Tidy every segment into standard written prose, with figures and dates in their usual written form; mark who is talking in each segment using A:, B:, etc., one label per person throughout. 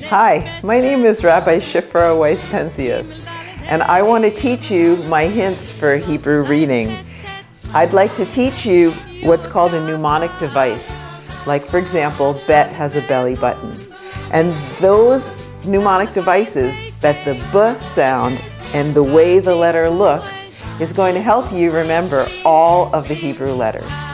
A: Hi, my name is Rabbi Shifra Weiss-Penzias, and I want to teach you my hints for Hebrew reading. I'd like to teach you what's called a mnemonic device. Like, for example, Bet has a belly button. And those mnemonic devices, that the B sound and the way the letter looks, is going to help you remember all of the Hebrew letters.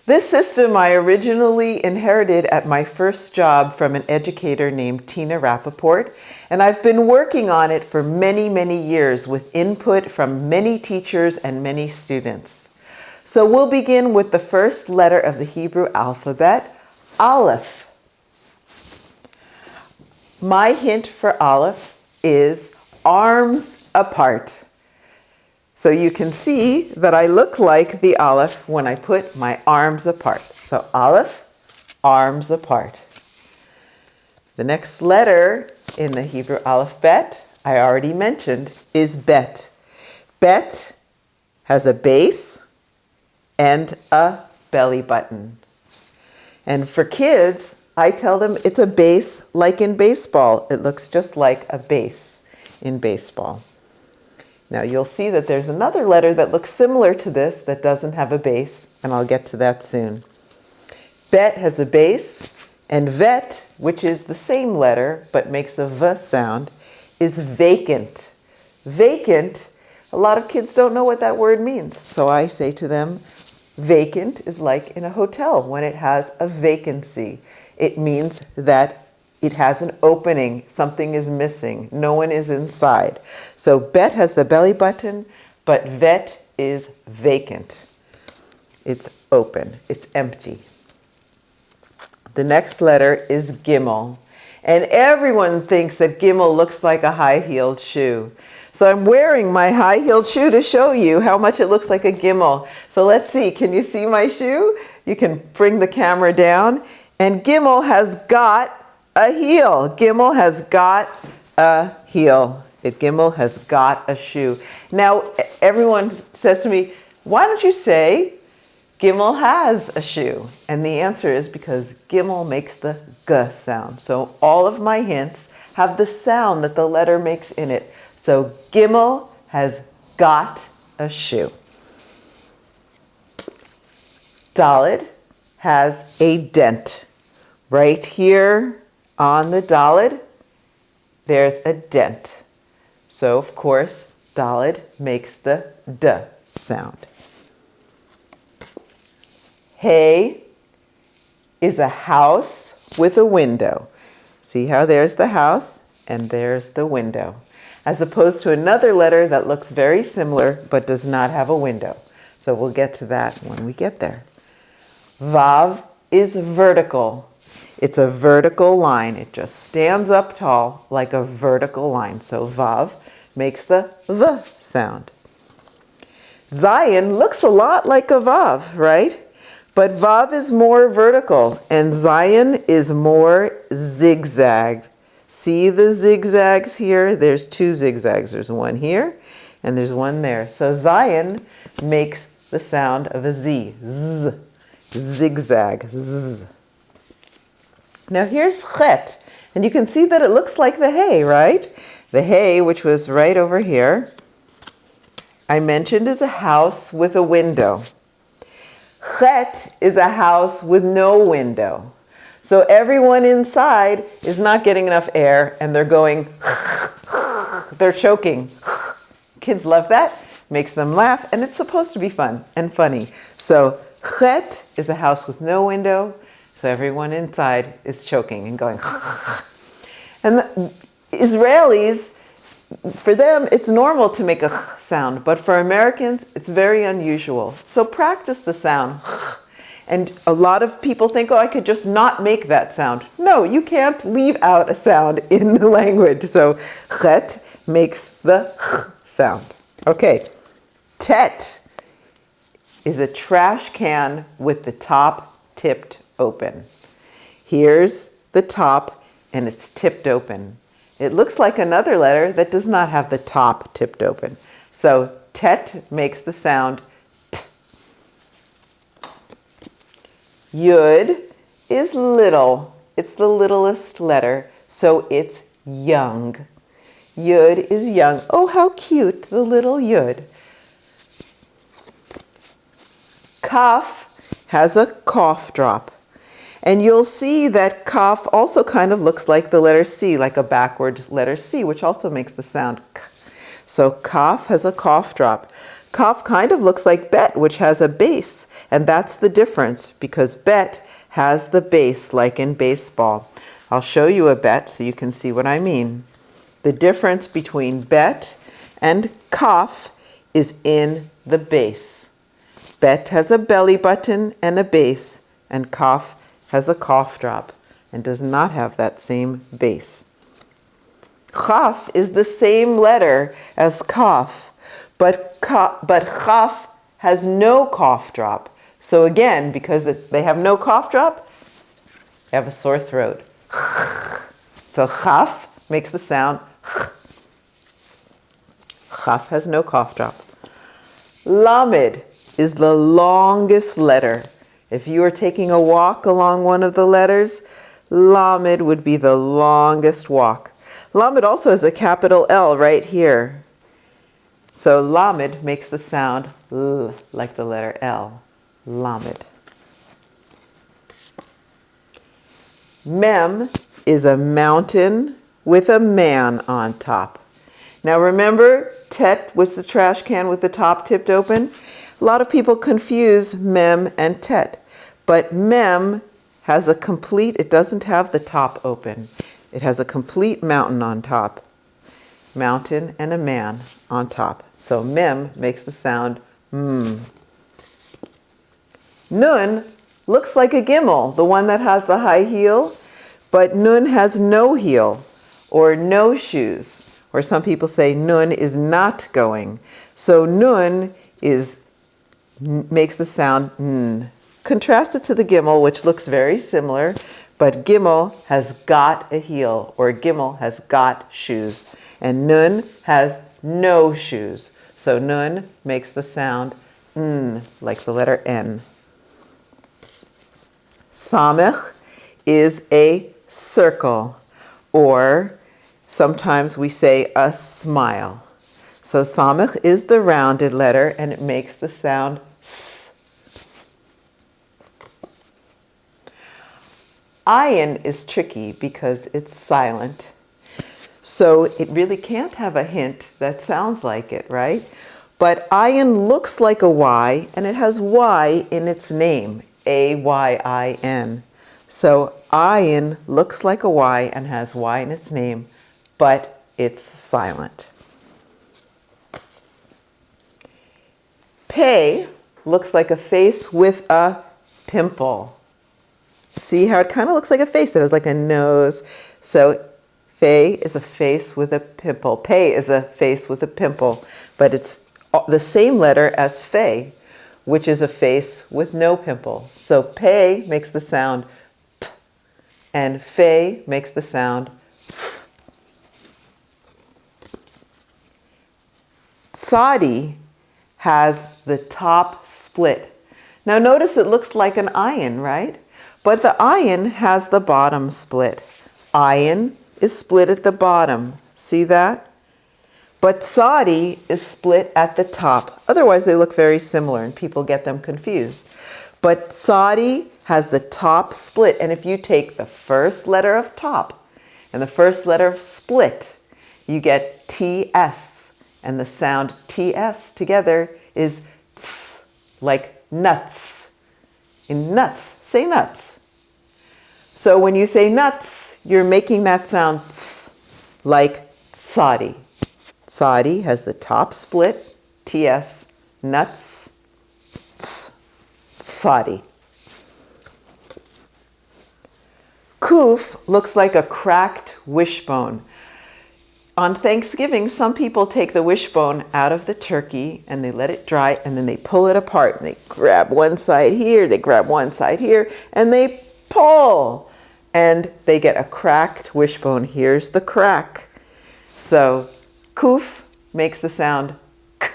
A: This system I originally inherited at my first job from an educator named Tina Rappaport, and I've been working on it for many, many years with input from many teachers and many students. So we'll begin with the first letter of the Hebrew alphabet, Aleph. My hint for Aleph is arms apart. So you can see that I look like the Aleph when I put my arms apart. So Aleph, arms apart. The next letter in the Hebrew alphabet, I already mentioned, is Bet. Bet has a base and a belly button. And for kids, I tell them it's a base like in baseball. It looks just like a base in baseball. Now you'll see that there's another letter that looks similar to this that doesn't have a base, and I'll get to that soon. Bet has a base, and vet, which is the same letter but makes a V sound, is vacant. Vacant, a lot of kids don't know what that word means, so I say to them, vacant is like in a hotel when it has a vacancy. It means that it has an opening, something is missing, no one is inside. So Bet has the belly button, but vet is vacant. It's open, it's empty. The next letter is Gimel. And everyone thinks that Gimel looks like a high-heeled shoe. So I'm wearing my high-heeled shoe to show you how much it looks like a Gimel. So let's see, can you see my shoe? You can bring the camera down. And Gimel has got a heel. Gimel has got a heel. Gimel has got a shoe. Now, everyone says to me, why don't you say Gimel has a shoe? And the answer is because Gimel makes the G sound. So all of my hints have the sound that the letter makes in it. So Gimel has got a shoe. Daled has a dent. Right here on the Daled, there's a dent. So, of course, Daled makes the D sound. Hey is a house with a window. See how there's the house and there's the window, as opposed to another letter that looks very similar but does not have a window. So we'll get to that when we get there. Vav is vertical. It's a vertical line. It just stands up tall like a vertical line. So Vav makes the V sound. Zayin looks a lot like a Vav, right? But Vav is more vertical and Zayin is more zigzag. See the zigzags here? There's two zigzags. There's one here and there's one there. So Zayin makes the sound of a Z. Z. Zigzag. Z. Now here's Chet, and you can see that it looks like the hay, right? The hay, which was right over here, I mentioned is a house with a window. Chet is a house with no window. So everyone inside is not getting enough air, and they're going, they're choking. Kids love that, makes them laugh, and it's supposed to be fun and funny. So Chet is a house with no window. So everyone inside is choking and going, and the Israelis, for them, it's normal to make a sound, but for Americans, it's very unusual. So practice the sound. And a lot of people think, oh, I could just not make that sound. No, you can't leave out a sound in the language. So Chet makes the sound. Okay, Tet is a trash can with the top tipped open. Here's the top and it's tipped open. It looks like another letter that does not have the top tipped open. So Tet makes the sound T. Yud is little. It's the littlest letter. So it's young. Yud is young. Oh, how cute, the little Yud. Kaf has a cough drop. And you'll see that kaf also kind of looks like the letter C, like a backwards letter C, which also makes the sound k. So kaf has a cough drop. Kaf kind of looks like bet, which has a base. And that's the difference, because bet has the base, like in baseball. I'll show you a bet so you can see what I mean. The difference between bet and kaf is in the base. Bet has a belly button and a base, and kaf has a cough drop and does not have that same base. Chaf is the same letter as kaf, but chaf has no cough drop. So again, because they have no cough drop, they have a sore throat. So chaf makes the sound chaf has no cough drop. Lamed is the longest letter. If you are taking a walk along one of the letters, Lamed would be the longest walk. Lamed also has a capital L right here. So Lamed makes the sound L, like the letter L. Lamed. Mem is a mountain with a man on top. Now remember, Tet was the trash can with the top tipped open? A lot of people confuse Mem and Tet. But Mem has a complete, it doesn't have the top open. It has a complete mountain on top. Mountain and a man on top. So Mem makes the sound mm. Nun looks like a gimel, the one that has the high heel, but Nun has no heel or no shoes. Or some people say Nun is not going. So Nun makes the sound n. Contrast it to the gimel, which looks very similar, but gimel has got a heel, or gimel has got shoes, and nun has no shoes. So nun makes the sound n, like the letter N. Samech is a circle, or sometimes we say a smile. So samech is the rounded letter, and it makes the sound s. Ayin is tricky because it's silent. So it really can't have a hint that sounds like it, right? But ayin looks like a Y, and it has Y in its name, A-Y-I-N. So ayin looks like a Y and has Y in its name, but it's silent. Pei looks like a face with a pimple. See how it kind of looks like a face? It has like a nose. So Fei is a face with a pimple. Pei is a face with a pimple, but it's the same letter as Fei, which is a face with no pimple. So Pei makes the sound P, and Fei makes the sound F. Tzadi has the top split. Now notice it looks like an ayin, right? But the ayin has the bottom split. Ayin is split at the bottom. See that? But tzadi is split at the top. Otherwise, they look very similar and people get them confused. But tzadi has the top split. And if you take the first letter of top and the first letter of split, you get TS. And the sound TS together is ts, like nuts. In nuts, say nuts. So when you say nuts, you're making that sound ts, like tzadi. Tzadi has the top split, TS, nuts, ts, tzadi. Kuf looks like a cracked wishbone. On Thanksgiving, some people take the wishbone out of the turkey and they let it dry and then they pull it apart and they grab one side here, they grab one side here, and they pull. And they get a cracked wishbone. Here's the crack. So kuf makes the sound k.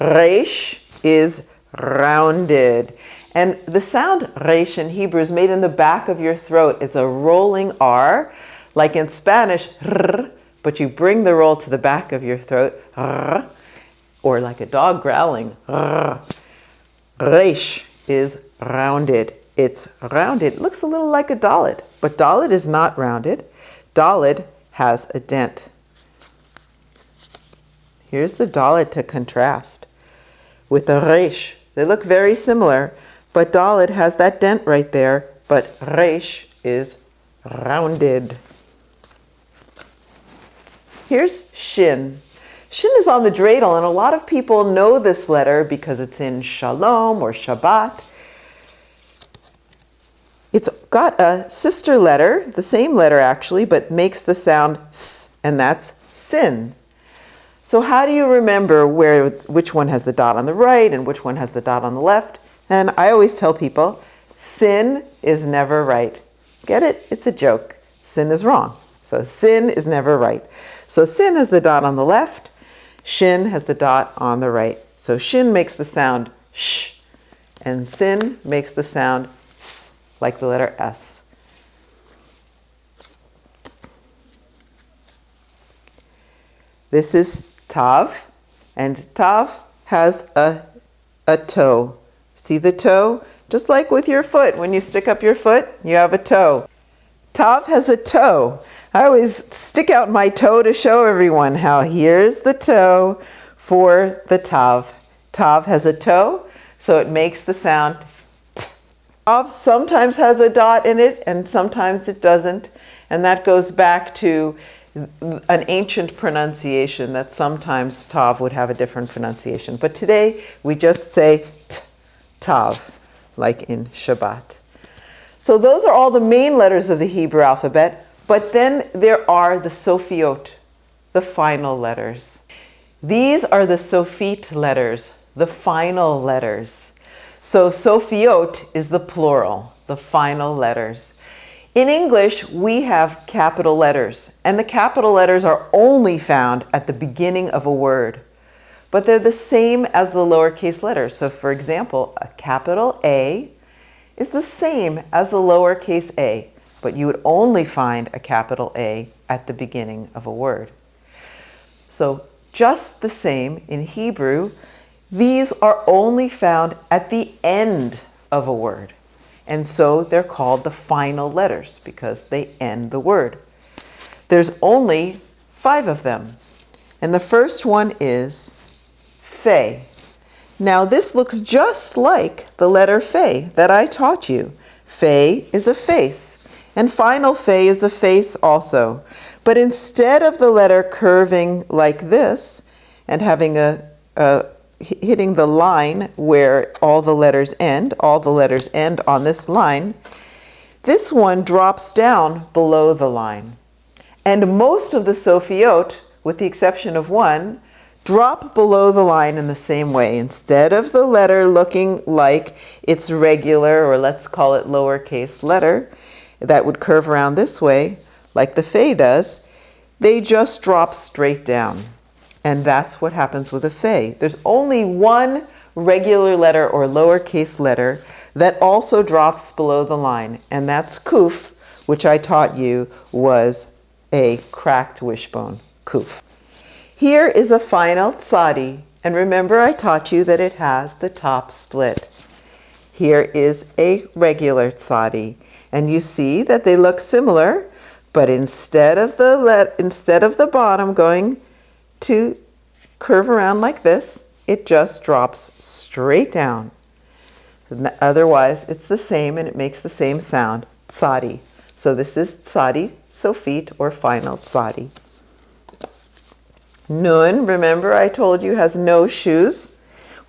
A: Resh is rounded. And the sound resh in Hebrew is made in the back of your throat. It's a rolling R, like in Spanish, r, but you bring the roll to the back of your throat, r, or like a dog growling, r. Resh is rounded. It's rounded. It looks a little like a dalet, but dalet is not rounded. Dalet has a dent. Here's the dalet to contrast with the resh. They look very similar, but dalet has that dent right there, but resh is rounded. Here's shin. Shin is on the dreidel, and a lot of people know this letter because it's in Shalom or Shabbat. It's got a sister letter, the same letter actually, but makes the sound s, and that's sin. So how do you remember which one has the dot on the right and which one has the dot on the left? And I always tell people, sin is never right. Get it? It's a joke. Sin is wrong. So sin is never right. So sin has the dot on the left, shin has the dot on the right. So shin makes the sound sh, and sin makes the sound s, like the letter S. This is tav, and tav has a toe. See the toe? Just like with your foot, when you stick up your foot, you have a toe. Tav has a toe. I always stick out my toe to show everyone how here's the toe for the tav. Tav has a toe, so it makes the sound t. Tav sometimes has a dot in it and sometimes it doesn't, and that goes back to an ancient pronunciation that sometimes tav would have a different pronunciation. But today we just say t, tav, like in Shabbat. So those are all the main letters of the Hebrew alphabet, but then there are the sofiot, the final letters. These are the sofit letters, the final letters. So sofiot is the plural, the final letters. In English, we have capital letters, and the capital letters are only found at the beginning of a word, but they're the same as the lowercase letters. So for example, a capital A is the same as the lowercase a, but you would only find a capital A at the beginning of a word. So just the same in Hebrew, these are only found at the end of a word. And so they're called the final letters because they end the word. There's only 5 of them. And the first one is fe. Now this looks just like the letter fe that I taught you. Fe is a face, and final fe is a face also. But instead of the letter curving like this and having hitting the line where all the letters end on this line, this one drops down below the line. And most of the sofiot, with the exception of one, drop below the line in the same way. Instead of the letter looking like its regular, or let's call it lowercase letter, that would curve around this way, like the fe does, they just drop straight down. And that's what happens with a fe. There's only one regular letter or lowercase letter that also drops below the line, and that's kuf, which I taught you was a cracked wishbone, kuf. Here is a final tzadi, and remember I taught you that it has the top split. Here is a regular tzadi, and you see that they look similar, but instead of the bottom going to curve around like this, it just drops straight down. Otherwise, it's the same and it makes the same sound, tzadi. So this is tzadi, sofit, or final tzadi. Nun, remember I told you, has no shoes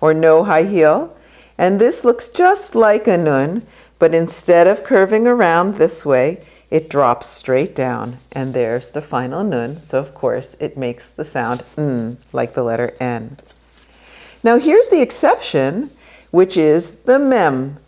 A: or no high heel. And this looks just like a nun, but instead of curving around this way, it drops straight down. And there's the final nun. So of course it makes the sound n, like the letter N. Now here's the exception, which is the mem.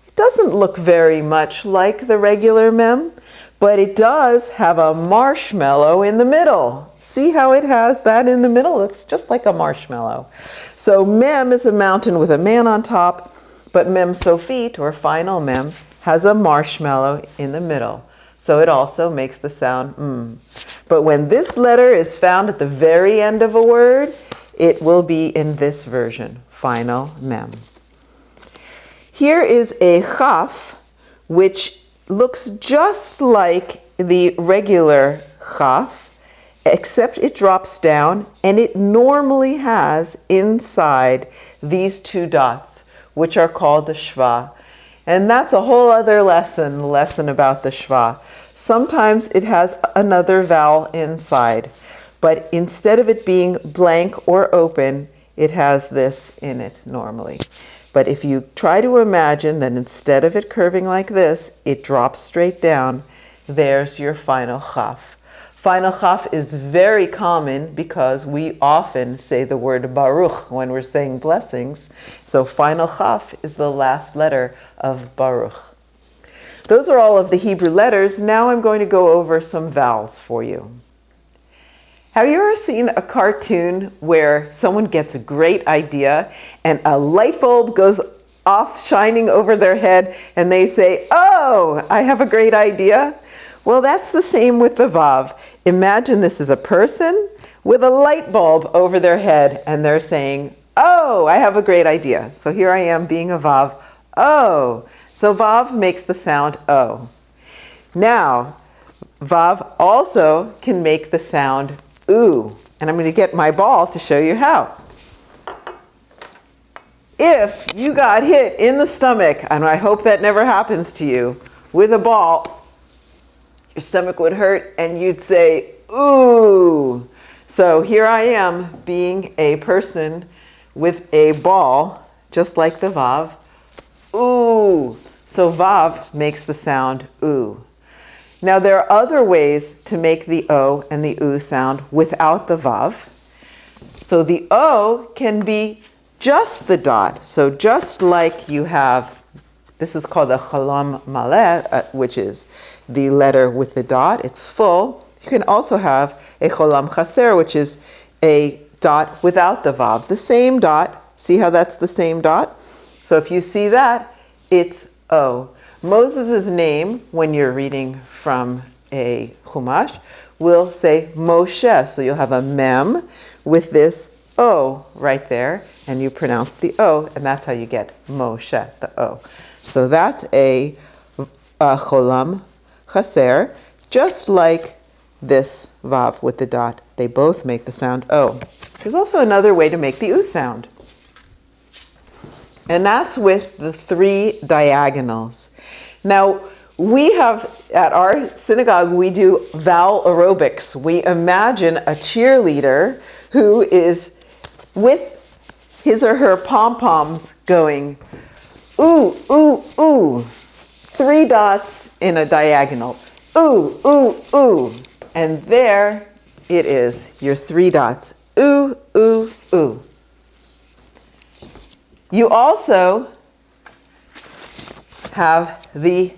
A: It doesn't look very much like the regular mem, but it does have a marshmallow in the middle. See how it has that in the middle? It looks just like a marshmallow. So mem is a mountain with a man on top, But mem sofit, or final mem, has a marshmallow in the middle. So it also makes the sound mm. But when this letter is found at the very end of a word, it will be in this version, final mem. Here is a chaf, which looks just like the regular chaf, except it drops down, and it normally has inside these two dots, which are called the shva. And that's a whole other lesson about the shva. Sometimes it has another vowel inside, but instead of it being blank or open, it has this in it normally. But if you try to imagine that instead of it curving like this, it drops straight down, there's your final chaf. Final chaf is very common because we often say the word baruch when we're saying blessings. So final chaf is the last letter of baruch. Those are all of the Hebrew letters. Now I'm going to go over some vowels for you. Have you ever seen a cartoon where someone gets a great idea and a light bulb goes off shining over their head and they say, "Oh, I have a great idea"? Well, that's the same with the vav. Imagine this is a person with a light bulb over their head and they're saying, "Oh, I have a great idea." So here I am being a vav. Oh. So vav makes the sound O. Now, vav also can make the sound oo. And I'm going to get my ball to show you how. If you got hit in the stomach, and I hope that never happens to you, with a ball, your stomach would hurt and you'd say, ooh. So here I am being a person with a ball, just like the vav. Ooh. So vav makes the sound oo. Now there are other ways to make the O and the oo sound without the vav. So the O can be just the dot. So just like you have, this is called a cholam maleh, which is the letter with the dot. It's full. You can also have a cholam chaser, which is a dot without the vav. The same dot. See how that's the same dot? So if you see that, it's O. Moses' name, when you're reading from a chumash, will say Moshe. So you'll have a mem with this O right there, and you pronounce the O, and that's how you get Moshe, the O. So that's a cholam chaser, just like this vav with the dot. They both make the sound O. There's also another way to make the oo sound. And that's with the three diagonals. Now, we have, at our synagogue, we do vowel aerobics. We imagine a cheerleader who is with his or her pom-poms going, ooh, ooh, ooh. 3 dots in a diagonal. Ooh, ooh, ooh. And there it is, your 3 dots. Ooh, ooh, ooh. You also have the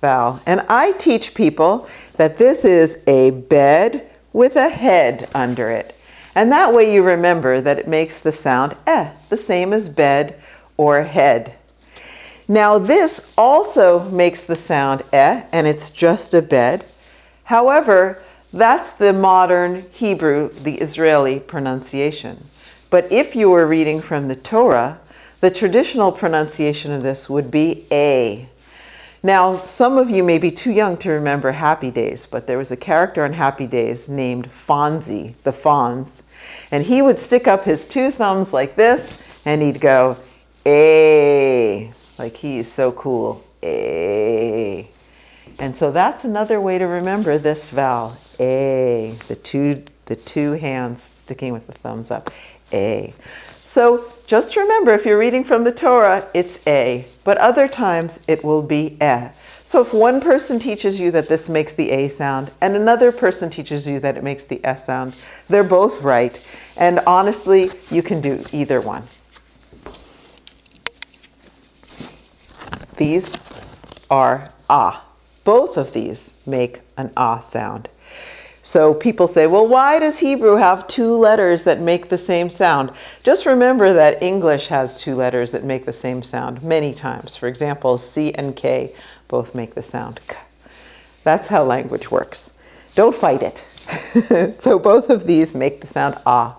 A: vowel. And I teach people that this is a bed with a head under it. And that way you remember that it makes the sound the same as bed or head. Now this also makes the sound and it's just a bed. However, that's the modern Hebrew, the Israeli pronunciation. But if you were reading from the Torah, the traditional pronunciation of this would be A. Now, some of you may be too young to remember Happy Days, but there was a character on Happy Days named Fonzie, the Fonz, and he would stick up his 2 thumbs like this, and he'd go, A, like he's so cool, A. And so that's another way to remember this vowel, A, the two hands sticking with the thumbs up, A. So just remember, if you're reading from the Torah, it's A, but other times it will be E. So if one person teaches you that this makes the A sound and another person teaches you that it makes the S sound, they're both right. And honestly, you can do either one. These are Ah. Both of these make an Ah sound. So people say, well, why does Hebrew have two letters that make the same sound? Just remember that English has two letters that make the same sound many times. For example, C and K both make the sound K. That's how language works. Don't fight it. So both of these make the sound ah.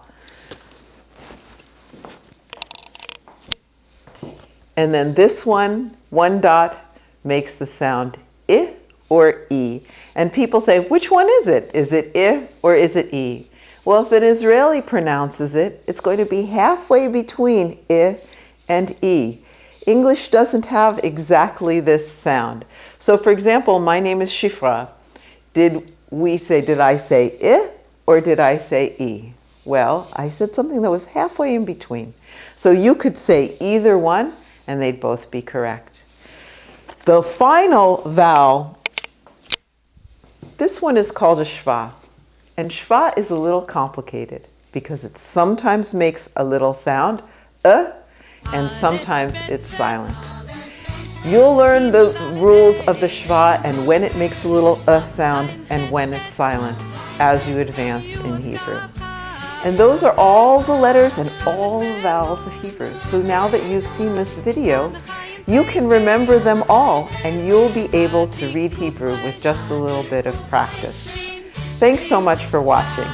A: And then this one dot, makes the sound I or E. And people say, which one is it? Is it I or is it E? Well, if an Israeli pronounces it, it's going to be halfway between I and E. English doesn't have exactly this sound. So for example, my name is Shifra. Did I say I or did I say E? Well, I said something that was halfway in between. So you could say either one and they'd both be correct. The final vowel, this one is called a shva. And shva is a little complicated because it sometimes makes a little sound, and sometimes it's silent. You'll learn the rules of the shva and when it makes a little sound and when it's silent as you advance in Hebrew. And those are all the letters and all the vowels of Hebrew. So now that you've seen this video, you can remember them all and you'll be able to read Hebrew with just a little bit of practice. Thanks so much for watching.